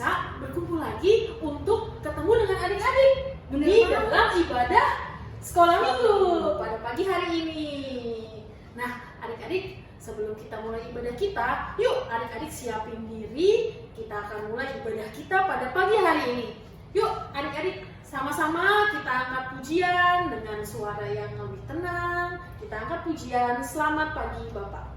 bisa berkumpul lagi untuk ketemu dengan adik-adik Bener di banget. dalam ibadah sekolah minggu pada pagi hari ini. Nah, adik-adik, sebelum kita mulai ibadah kita, yuk adik-adik siapin diri, kita akan mulai ibadah kita pada pagi hari ini. Yuk adik-adik, sama-sama kita angkat pujian dengan suara yang lebih tenang. Kita angkat pujian, selamat pagi Bapak.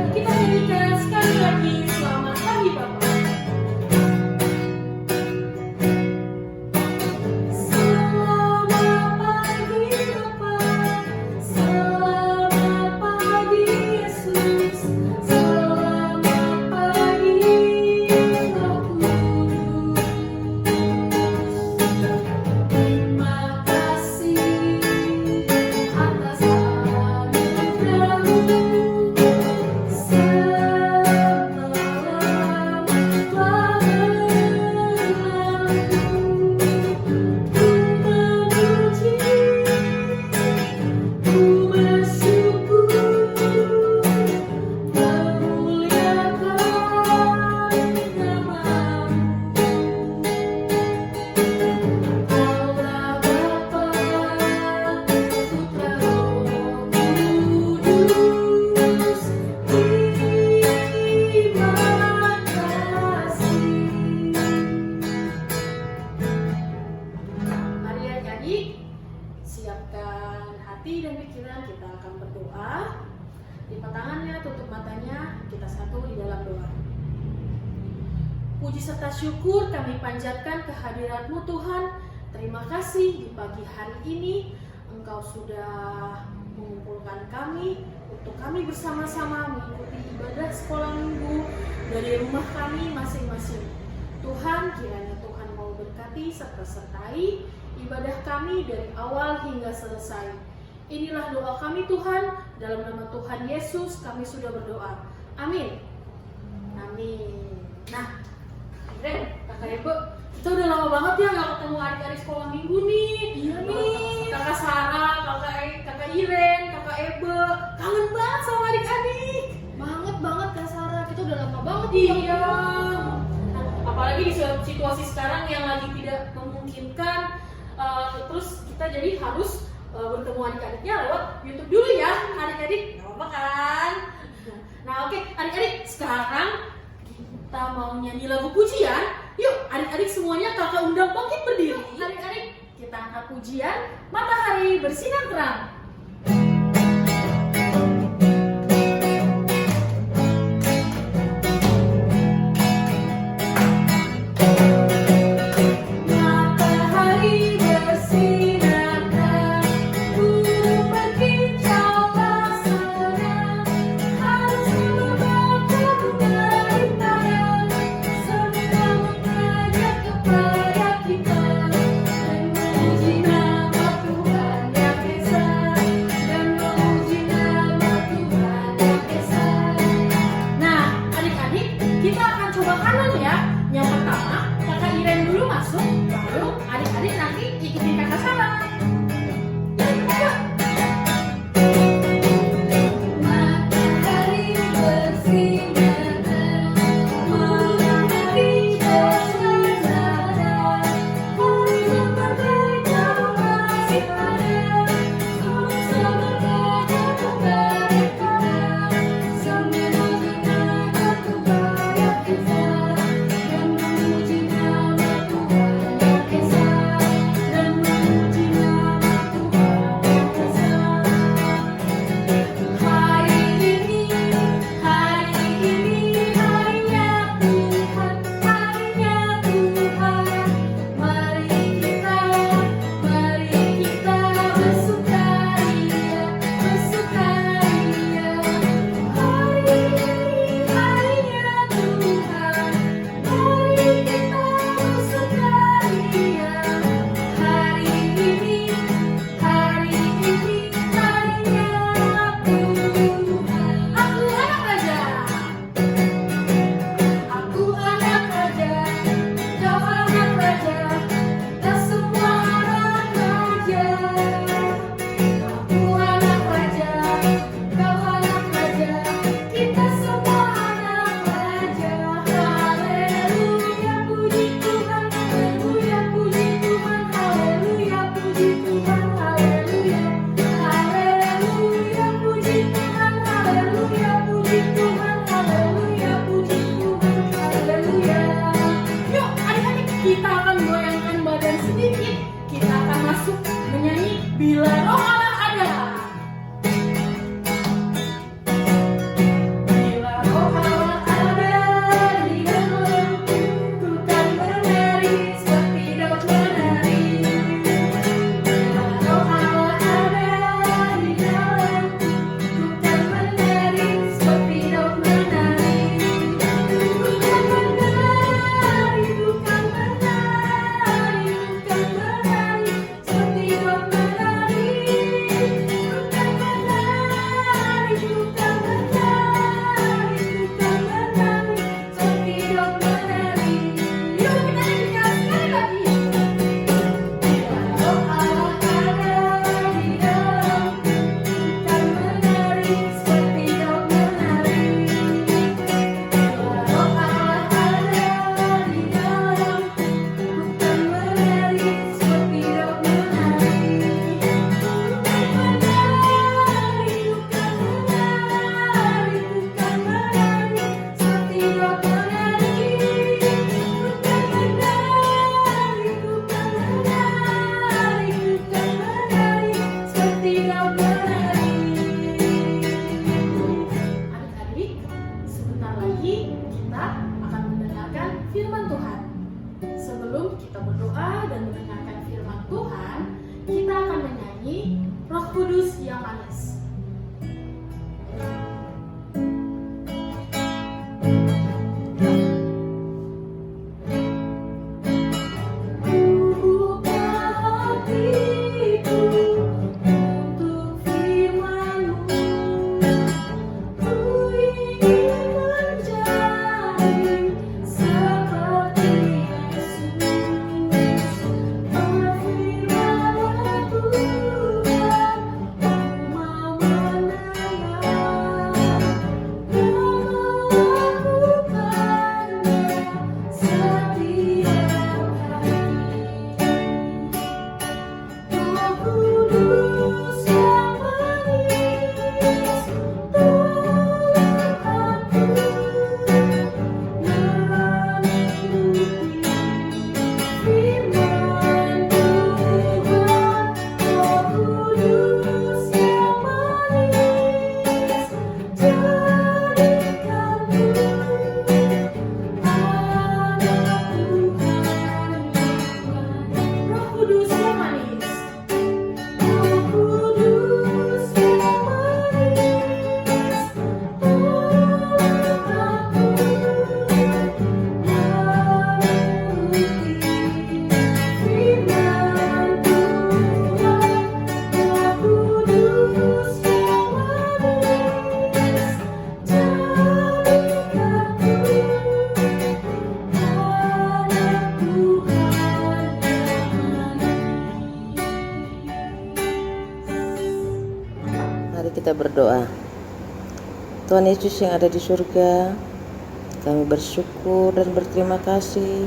Kita nyanyikan sekali lagi, selamat pagi Bapak. Selamat pagi Bapak, selamat pagi Yesus, selamat pagi Roh Kudus. Terima kasih atas anugerah-Mu. Mari adik-adik, siapkan hati dan pikiran, kita akan berdoa. Lipat tangannya, tutup matanya, kita satu di dalam doa. Puji serta syukur kami panjatkan kehadirat-Mu Tuhan. Terima kasih di pagi hari ini Engkau sudah mengumpulkan kami untuk kami bersama-sama mengikuti ibadah sekolah minggu dari rumah kami masing-masing. Tuhan, kiranya Tuhan mau berkati serta sertai ibadah kami dari awal hingga selesai. Inilah doa kami Tuhan, dalam nama Tuhan Yesus kami sudah berdoa. Amin. Amin. Nah, Ren, kakak Ibu, kita udah lama banget ya gak ketemu adik-adik sekolah minggu nih. Iya nih. Kakak Sarah, kakak Iren, kakak Ebe, kangen banget sama adik-adik. Banget Kak Sarah, kita udah lama banget Iya. Apalagi di situasi sekarang yang lagi tidak memungkinkan, terus kita jadi harus bertemu adik-adiknya lewat YouTube dulu ya, adik-adik. Gak apa-apa kan? Nah oke, adik-adik, sekarang kita mau nyanyi lagu pujian. Yuk adik-adik semuanya kakak undang bangkit berdiri. Adik-adik, kita angkat pujian Matahari Bersinar Terang. Matahari bersinar terang, burung berkicaulah senang, harus membawa bunga intan, semua mengajak kepada kita, dan memuji nama Tuhan yang Esa. roh Allah ada. Bila roh Allah ada di dalam, ku kan bernari seperti daun menari. Bila roh Allah ada di dalam, ku kan bernari seperti daun menari. Ku kan bernari, ku kan bernari, ku kan bernari seperti daun menari. Ku kan bernari, ku kan bernari, ku kan bernari seperti daun menari. Yuk kita nyanyikan sekali lagi. Bila roh Allah ada di dalam, ku kan bernari seperti daun menari. Bila roh Allah ada di dalam, ku kan bernari seperti daun menari. Ku kan bernari, ku kan bernari, ku kan bernari seperti daun menari. Ku kan bernari, ku kan bernari, ku kan bernari seperti daun menari. Adik-adik, sebentar lagi kita akan mendengarkan firman Tuhan. Sebelum kita berdoa dan mendengarkan firman Tuhan, kita akan menyanyi Roh Kudus yang manis. Buka hatiku untuk firman-Mu. Ku ingin menjadi seperti Yesus. Berfirman-Mu Tuhan, mau mendengar dan melakukannya setiap hari. Roh Kudus yang manis, tolong aku menuruti firman Tuhan. Roh Kudus yang manis, jadikanku anak Tuhan yang manis. Roh Kudus yang manis. Roh Kudus yang manis, tolong aku menuruti firman Tuhan. Roh Kudus yang manis, jadikanku anak Tuhan yang manis. Mari kita berdoa. Tuhan Yesus yang ada di surga, kami bersyukur dan berterima kasih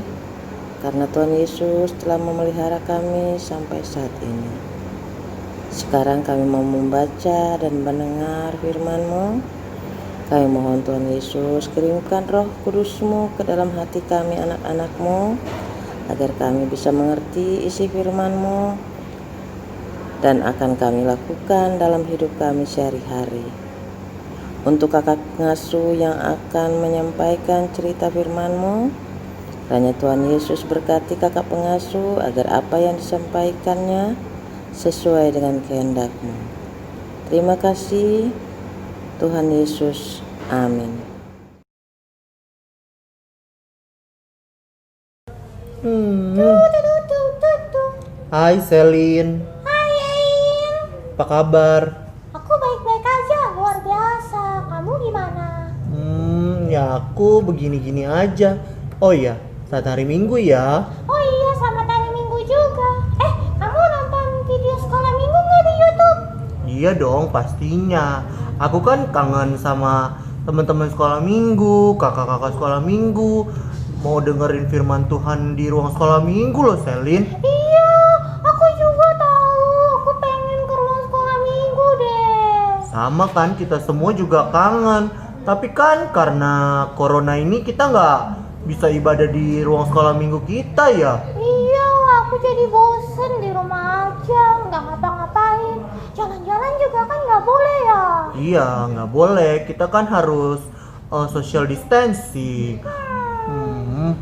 karena Tuhan Yesus telah memelihara kami sampai saat ini. Sekarang kami mau membaca dan mendengar firman-Mu. Kami mohon Tuhan Yesus, kirimkan Roh Kudus-Mu ke dalam hati kami anak-anak-Mu, agar kami bisa mengerti isi firman-Mu dan akan kami lakukan dalam hidup kami sehari-hari. Untuk kakak pengasuh yang akan menyampaikan cerita firman-Mu, kiranya Tuhan Yesus berkati kakak pengasuh agar apa yang disampaikannya sesuai dengan kehendak-Mu. Terima kasih Tuhan Yesus. Amin. Hai Selin, Hai Ain, apa kabar? aku baik-baik aja, luar biasa. Kamu gimana? Ya aku begini-gini aja. Oh iya, saat hari Minggu ya. Oh iya, selamat hari Minggu juga. Kamu nonton video sekolah Minggu nggak di YouTube? Iya dong, pastinya. Aku kan kangen sama teman-teman sekolah Minggu, kakak-kakak sekolah Minggu. Mau dengerin firman Tuhan di ruang sekolah Minggu loh, Selin. Iya, aku juga tahu. Aku pengen ke ruang sekolah Minggu deh. Sama kan, kita semua juga kangen. Tapi kan karena corona ini kita nggak bisa ibadah di ruang sekolah Minggu kita ya. Iya, aku jadi bosen di rumah aja, nggak ngapa-ngapain. Iya, nggak boleh. Kita kan harus social distancing. Hmm.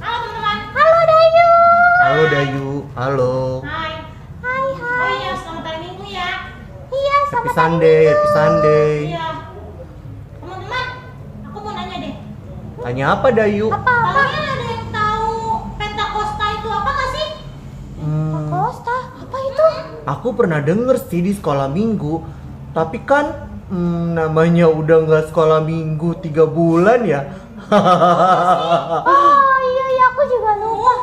Halo teman-teman. Halo Dayu. Halo Dayu, halo. Hai. Hai hai. Oh iya, selamat hari Minggu ya. Iya, Happy selamat Sunday, happy Sunday. Iya. Teman-teman, aku mau nanya deh. Tanya apa Dayu? Kalian ada yang tahu Pentakosta itu apa nggak sih? Costa. Apa itu? Aku pernah denger sih di sekolah minggu, tapi kan namanya udah nggak sekolah minggu 3 bulan ya. Oh iya, iya aku juga lupa.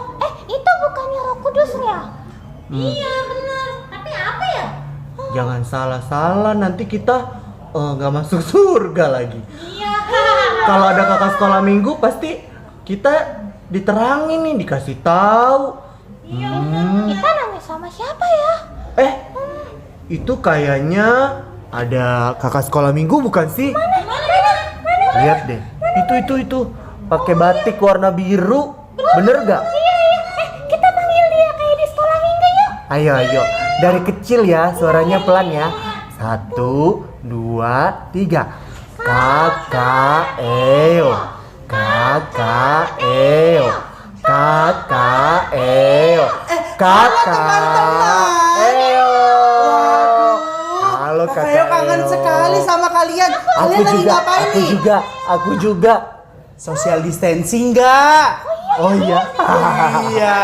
Itu bukannya Roh Kudus ya? Iya benar. Tapi apa ya? Jangan salah-salah, nanti kita nggak masuk surga lagi. Iya. Kalau ada kakak sekolah minggu pasti kita diterangin nih, dikasih tahu. Kita nanya sama siapa ya? Itu kayaknya ada kakak sekolah minggu bukan sih? Mana? Lihat deh, itu pakai batik warna biru, bener gak? Iya. Kita panggil dia kayak di sekolah minggu yuk. Ayo, dari kecil ya, suaranya pelan ya. 1, 2, 3. Kakak Eo, kakak Eo, kakak Eo, kakak Eo. Halo kakak Kakak Eo kangen sekali sama kalian. Kalian lagi ngapain nih? Aku juga. Social distancing nggak? Oh iya. Iya.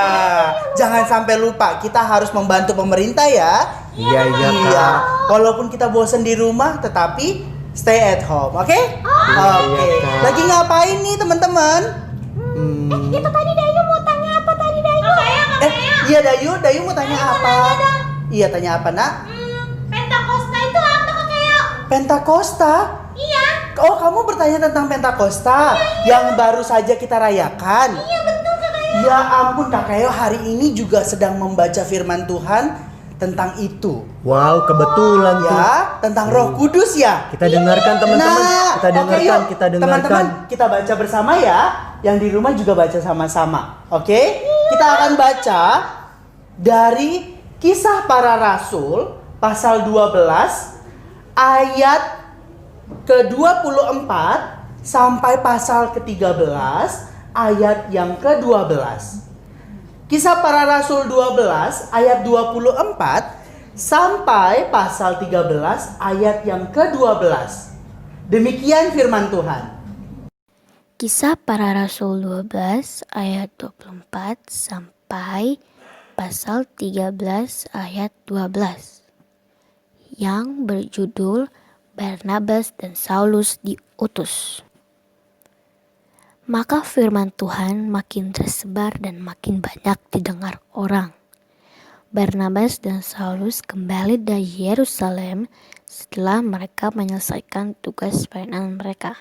Jangan sampai lupa, kita harus membantu pemerintah ya. Iya, Iya. Walaupun kita bosen di rumah, tetapi stay at home, oke? Oke. Kak. Lagi ngapain nih teman-teman? Itu tadi Dayu mau tanya apa tadi Dayu? Iya Dayu mau tanya apa? Iya, tanya apa nak? Pentakosta itu apa kok kayak? Pentakosta? Iya. Oh, kamu bertanya tentang Pentakosta yang baru saja kita rayakan. Iya betul Kak. Ya ampun Kak Eo, hari ini juga sedang membaca firman Tuhan tentang itu. Wow, kebetulan tuh. Ya, tentang Roh Kudus ya. Kita dengarkan teman-teman. Nah, Kita oke, dengarkan, yuk. kita dengarkan. Teman-teman, kita baca bersama ya. Yang di rumah juga baca sama-sama. Oke? Kita akan baca dari Kisah Para Rasul pasal 12 ayat ke-24 sampai pasal ke-13 ayat yang ke-12. Kisah Para Rasul 12 ayat 24 sampai pasal 13 ayat yang ke-12. Demikian firman Tuhan. Kisah Para Rasul 12 ayat 24 sampai pasal 13 ayat 12 yang berjudul Barnabas dan Saulus diutus. Maka firman Tuhan makin tersebar dan makin banyak didengar orang. Barnabas dan Saulus kembali dari Yerusalem setelah mereka menyelesaikan tugas pelayanan mereka.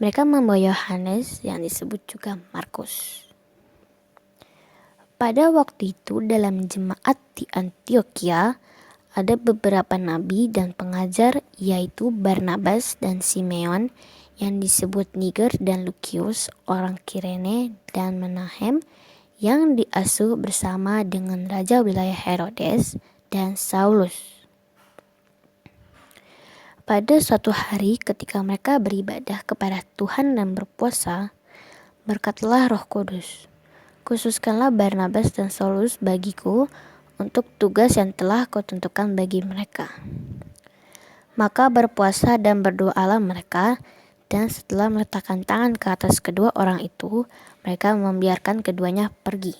Mereka membawa Yohanes yang disebut juga Markus. Pada waktu itu dalam jemaat di Antioquia ada beberapa nabi dan pengajar, yaitu Barnabas dan Simeon yang disebut Niger dan Lukius orang Kirene dan Menahem yang diasuh bersama dengan raja wilayah Herodes dan Saulus. Pada suatu hari ketika mereka beribadah kepada Tuhan dan berpuasa, berkatalah Roh Kudus, "Khususkanlah Barnabas dan Saulus bagiku untuk tugas yang telah kau tentukan bagi mereka." Maka berpuasa dan berdoalah mereka, dan setelah meletakkan tangan ke atas kedua orang itu, mereka membiarkan keduanya pergi.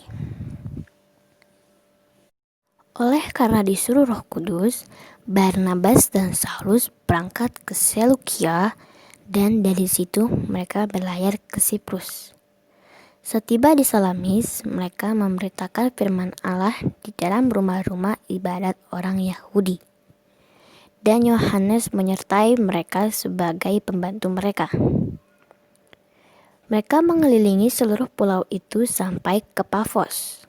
Oleh karena disuruh Roh Kudus, Barnabas dan Saulus berangkat ke Selukia, dan dari situ mereka berlayar ke Siprus. Setiba di Salamis, mereka memberitakan firman Allah di dalam rumah-rumah ibadat orang Yahudi. Dan Yohanes menyertai mereka sebagai pembantu mereka. Mereka mengelilingi seluruh pulau itu sampai ke Pafos.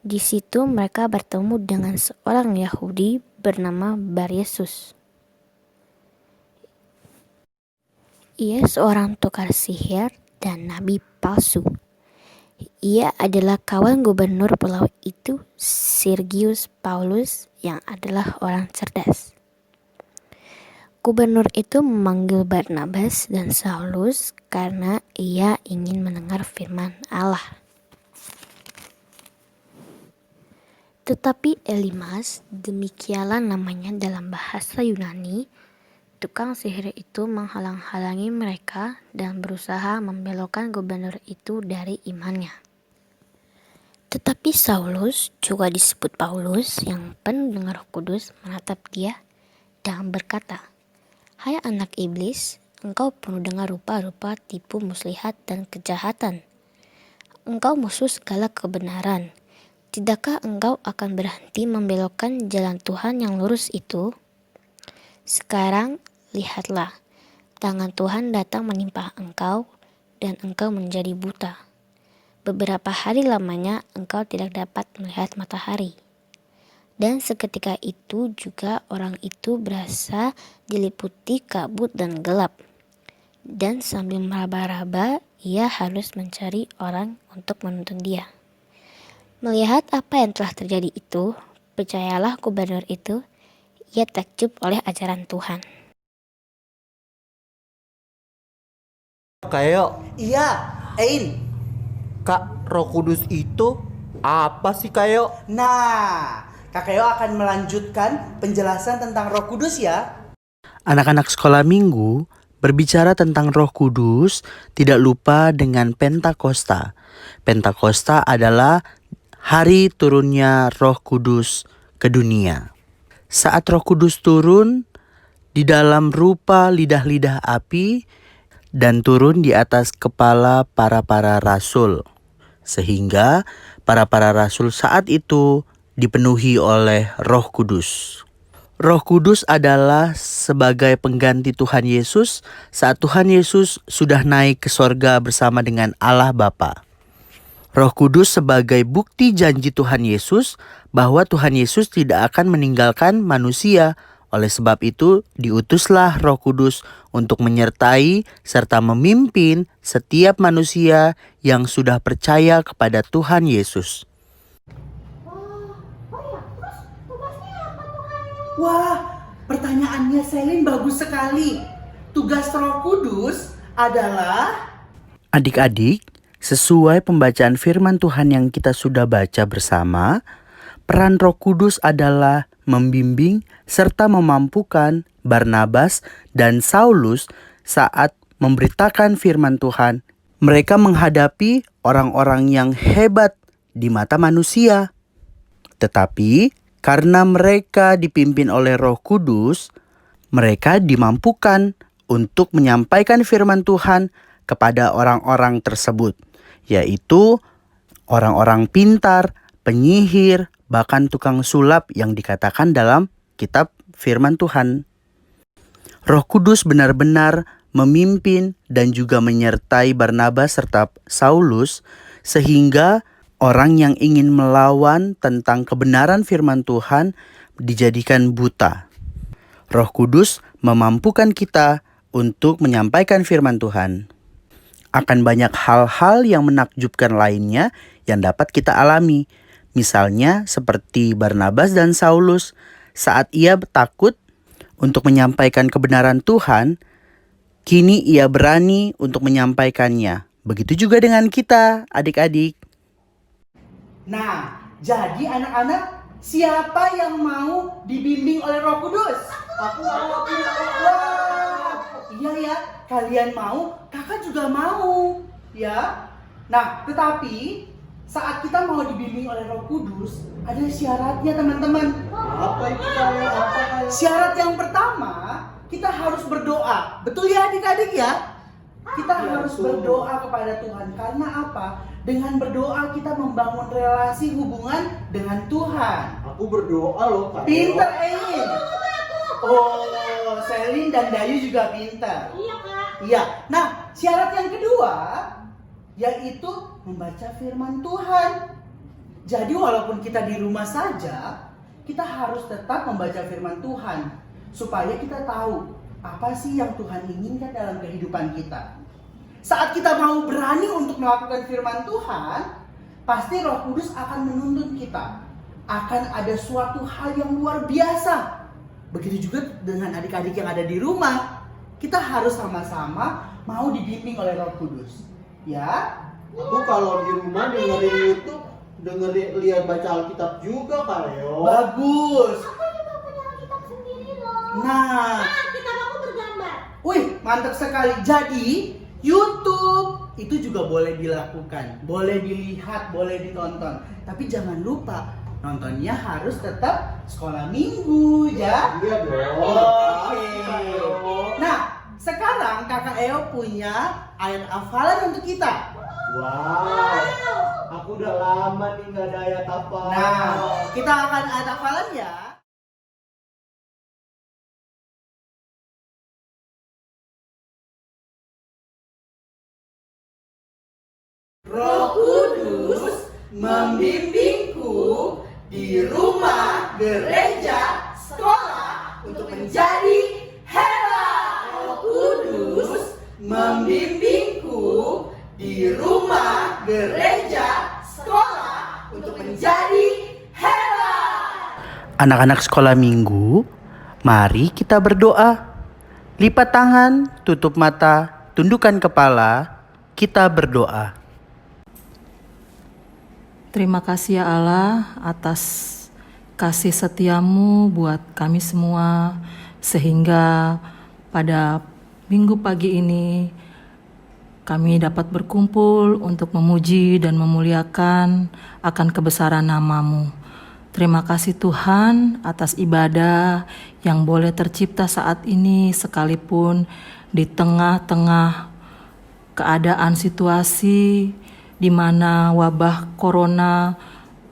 Di situ mereka bertemu dengan seorang Yahudi bernama Bar-Yesus. Ia seorang tukar sihir dan nabi palsu. Ia adalah kawan gubernur pulau itu, Sergius Paulus, yang adalah orang cerdas. Gubernur itu memanggil Barnabas dan Saulus karena ia ingin mendengar firman Allah. Tetapi Elimas, demikianlah namanya dalam bahasa Yunani, tukang sihir itu menghalang-halangi mereka dan berusaha membelokkan gubernur itu dari imannya. Tetapi Saulus, juga disebut Paulus, yang penuh dengan Roh Kudus, menatap dia dan berkata, "Hai anak iblis, engkau penuh dengan rupa-rupa tipu muslihat dan kejahatan. Engkau musuh segala kebenaran. Tidakkah engkau akan berhenti membelokkan jalan Tuhan yang lurus itu? Sekarang lihatlah, tangan Tuhan datang menimpa engkau dan engkau menjadi buta. Beberapa hari lamanya engkau tidak dapat melihat matahari." Dan seketika itu juga orang itu berasa diliputi kabut dan gelap. Dan sambil meraba-raba, ia harus mencari orang untuk menuntun dia. Melihat apa yang telah terjadi itu, percayalah gubernur itu, ia takjub oleh ajaran Tuhan. Kayak Iya, Ein. Kak, Roh Kudus itu apa sih kayak? Nah, Kak Keo akan melanjutkan penjelasan tentang Roh Kudus ya. Anak-anak sekolah minggu berbicara tentang Roh Kudus, tidak lupa dengan Pentakosta. Pentakosta adalah hari turunnya Roh Kudus ke dunia. Saat Roh Kudus turun di dalam rupa lidah-lidah api dan turun di atas kepala para rasul, sehingga para rasul saat itu dipenuhi oleh Roh Kudus. Roh Kudus adalah sebagai pengganti Tuhan Yesus saat Tuhan Yesus sudah naik ke sorga bersama dengan Allah Bapa. Roh Kudus sebagai bukti janji Tuhan Yesus bahwa Tuhan Yesus tidak akan meninggalkan manusia. Oleh sebab itu, diutuslah Roh Kudus untuk menyertai serta memimpin setiap manusia yang sudah percaya kepada Tuhan Yesus. Wah, pertanyaannya Selin bagus sekali. Tugas Roh Kudus adalah... Adik-adik, sesuai pembacaan firman Tuhan yang kita sudah baca bersama, peran Roh Kudus adalah membimbing serta memampukan Barnabas dan Saulus saat memberitakan firman Tuhan. Mereka menghadapi orang-orang yang hebat di mata manusia. Tetapi karena mereka dipimpin oleh Roh Kudus, mereka dimampukan untuk menyampaikan firman Tuhan kepada orang-orang tersebut, yaitu orang-orang pintar, penyihir, bahkan tukang sulap yang dikatakan dalam kitab firman Tuhan. Roh Kudus benar-benar memimpin dan juga menyertai Barnabas serta Saulus sehingga orang yang ingin melawan tentang kebenaran firman Tuhan dijadikan buta. Roh Kudus memampukan kita untuk menyampaikan firman Tuhan. Akan banyak hal-hal yang menakjubkan lainnya yang dapat kita alami. Misalnya seperti Barnabas dan Saulus saat ia takut untuk menyampaikan kebenaran Tuhan, kini ia berani untuk menyampaikannya. Begitu juga dengan kita, adik-adik. Nah, jadi anak-anak, siapa yang mau dibimbing oleh Roh Kudus? Aku. Wah, iya ya, kalian mau, kakak juga mau, ya. Nah, tetapi saat kita mau dibimbing oleh Roh Kudus, ada syaratnya teman-teman. Apa itu kayak? Syarat yang pertama, kita harus berdoa. Betul ya adik-adik ya? Kita harus berdoa kepada Tuhan. Karena apa? Dengan berdoa kita membangun relasi hubungan dengan Tuhan. Aku berdoa loh, Kak. Pinter, Ein. Oh, Selin dan Dayu juga pinter. Iya, Kak. Iya. Nah, syarat yang kedua yaitu membaca firman Tuhan. Jadi walaupun kita di rumah saja, kita harus tetap membaca firman Tuhan supaya kita tahu apa sih yang Tuhan inginkan dalam kehidupan kita. Saat kita mau berani untuk melakukan firman Tuhan, pasti Roh Kudus akan menuntun kita. Akan ada suatu hal yang luar biasa. Begitu juga dengan adik-adik yang ada di rumah. Kita harus sama-sama mau dibimbing oleh Roh Kudus. Ya. Aku kalau di rumah dengerin YouTube, lihat baca Alkitab juga Kareo. Bagus. Aku juga punya Alkitab sendiri loh. Nah, Alkitab aku bergambar. wih, mantap sekali. Jadi, YouTube itu juga boleh dilakukan, boleh dilihat, boleh ditonton. Tapi jangan lupa, nontonnya harus tetap sekolah minggu ya. Iya dong. Oke. Nah, sekarang Kakak Eo punya ayat hafalan untuk kita. Wow. Aku udah lama nih nggak ada ayat apa. Nah, kita akan ayat hafalan ya. Roh Kudus membimbingku di rumah, gereja, sekolah untuk menjadi hebat. Roh Kudus membimbingku di rumah, gereja, sekolah untuk menjadi hebat. Anak-anak sekolah minggu, mari kita berdoa. Lipat tangan, tutup mata, tundukkan kepala, kita berdoa. Terima kasih ya Allah atas kasih setiamu buat kami semua, sehingga pada minggu pagi ini kami dapat berkumpul untuk memuji dan memuliakan akan kebesaran namamu. Terima kasih Tuhan atas ibadah yang boleh tercipta saat ini, sekalipun di tengah-tengah keadaan situasi di mana wabah corona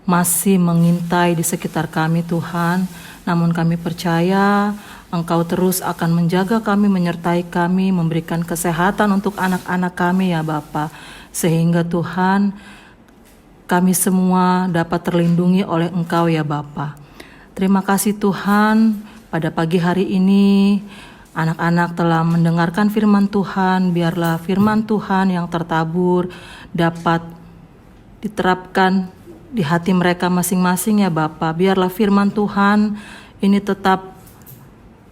masih mengintai di sekitar kami Tuhan. Namun kami percaya Engkau terus akan menjaga kami, menyertai kami, memberikan kesehatan untuk anak-anak kami ya Bapa. Sehingga Tuhan, kami semua dapat terlindungi oleh Engkau ya Bapa. Terima kasih Tuhan, pada pagi hari ini anak-anak telah mendengarkan firman Tuhan. Biarlah firman Tuhan yang tertabur dapat diterapkan di hati mereka masing-masing ya Bapa. Biarlah firman Tuhan ini tetap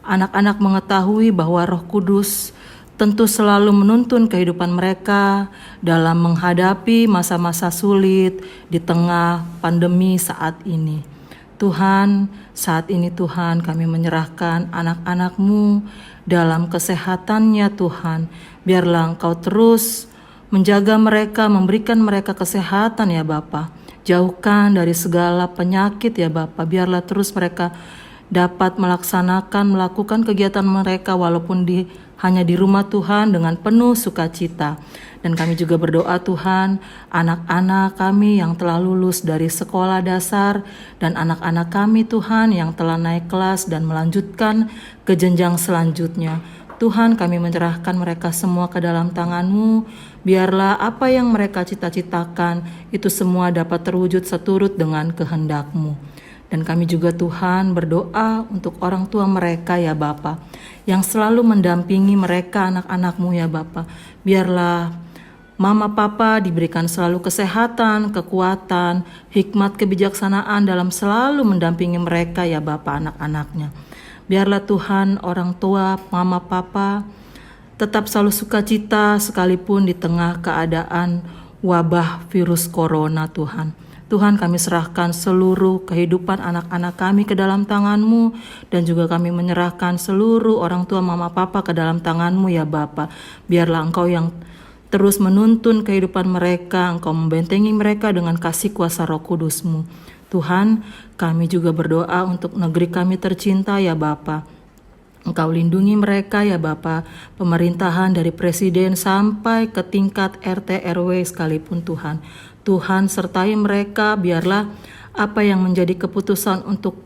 anak-anak mengetahui bahwa Roh Kudus tentu selalu menuntun kehidupan mereka dalam menghadapi masa-masa sulit di tengah pandemi saat ini. Tuhan, saat ini Tuhan kami menyerahkan anak-anak-Mu dalam kesehatannya Tuhan. Biarlah Engkau terus menjaga mereka, memberikan mereka kesehatan ya Bapa. Jauhkan dari segala penyakit ya Bapa. Biarlah terus mereka dapat melakukan kegiatan mereka walaupun hanya di rumah Tuhan dengan penuh sukacita. Dan kami juga berdoa Tuhan, anak-anak kami yang telah lulus dari sekolah dasar dan anak-anak kami Tuhan yang telah naik kelas dan melanjutkan ke jenjang selanjutnya. Tuhan, kami menyerahkan mereka semua ke dalam tangan-Mu. Biarlah apa yang mereka cita-citakan itu semua dapat terwujud seturut dengan kehendak-Mu. Dan kami juga Tuhan berdoa untuk orang tua mereka ya Bapa, yang selalu mendampingi mereka anak-anak-Mu ya Bapa. Biarlah Mama Papa diberikan selalu kesehatan, kekuatan, hikmat, kebijaksanaan dalam selalu mendampingi mereka ya Bapa anak-anaknya. Biarlah Tuhan orang tua Mama Papa tetap selalu sukacita sekalipun di tengah keadaan wabah virus corona Tuhan. Tuhan, kami serahkan seluruh kehidupan anak-anak kami ke dalam tangan-Mu, dan juga kami menyerahkan seluruh orang tua Mama Papa ke dalam tangan-Mu ya Bapa. Biarlah Engkau yang terus menuntun kehidupan mereka, Engkau membentengi mereka dengan kasih kuasa Roh Kudus-Mu. Tuhan, kami juga berdoa untuk negeri kami tercinta ya Bapa. Engkau lindungi mereka ya Bapa, pemerintahan dari presiden sampai ke tingkat RT RW sekalipun Tuhan. Tuhan sertai mereka, biarlah apa yang menjadi keputusan untuk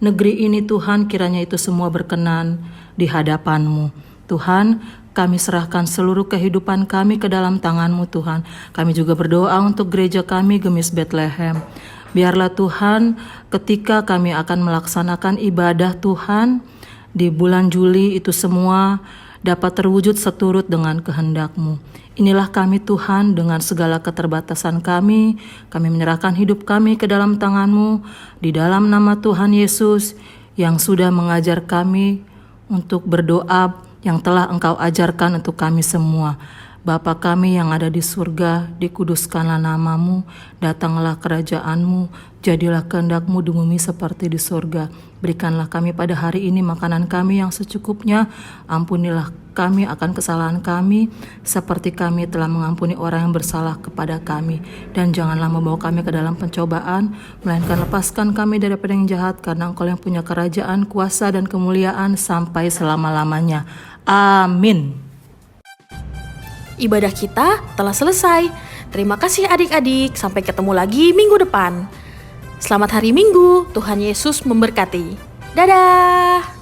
negeri ini Tuhan, kiranya itu semua berkenan di hadapan-Mu. Tuhan, kami serahkan seluruh kehidupan kami ke dalam tangan-Mu Tuhan. Kami juga berdoa untuk gereja kami Gemis Bethlehem. Biarlah Tuhan, ketika kami akan melaksanakan ibadah Tuhan di bulan Juli itu semua dapat terwujud seturut dengan kehendak-Mu. Inilah kami Tuhan, dengan segala keterbatasan kami menyerahkan hidup kami ke dalam tangan-Mu, di dalam nama Tuhan Yesus yang sudah mengajar kami untuk berdoa, yang telah Engkau ajarkan untuk kami semua. Bapa kami yang ada di surga, dikuduskanlah nama-Mu, datanglah kerajaan-Mu, jadilah kehendak-Mu di bumi seperti di surga. Berikanlah kami pada hari ini makanan kami yang secukupnya, ampunilah kami akan kesalahan kami, seperti kami telah mengampuni orang yang bersalah kepada kami. Dan janganlah membawa kami ke dalam pencobaan, melainkan lepaskan kami daripada yang jahat, karena Engkau yang punya kerajaan, kuasa, dan kemuliaan sampai selama-lamanya. Amin. Ibadah kita telah selesai. Terima kasih adik-adik, sampai ketemu lagi minggu depan. Selamat hari Minggu, Tuhan Yesus memberkati. Dadah!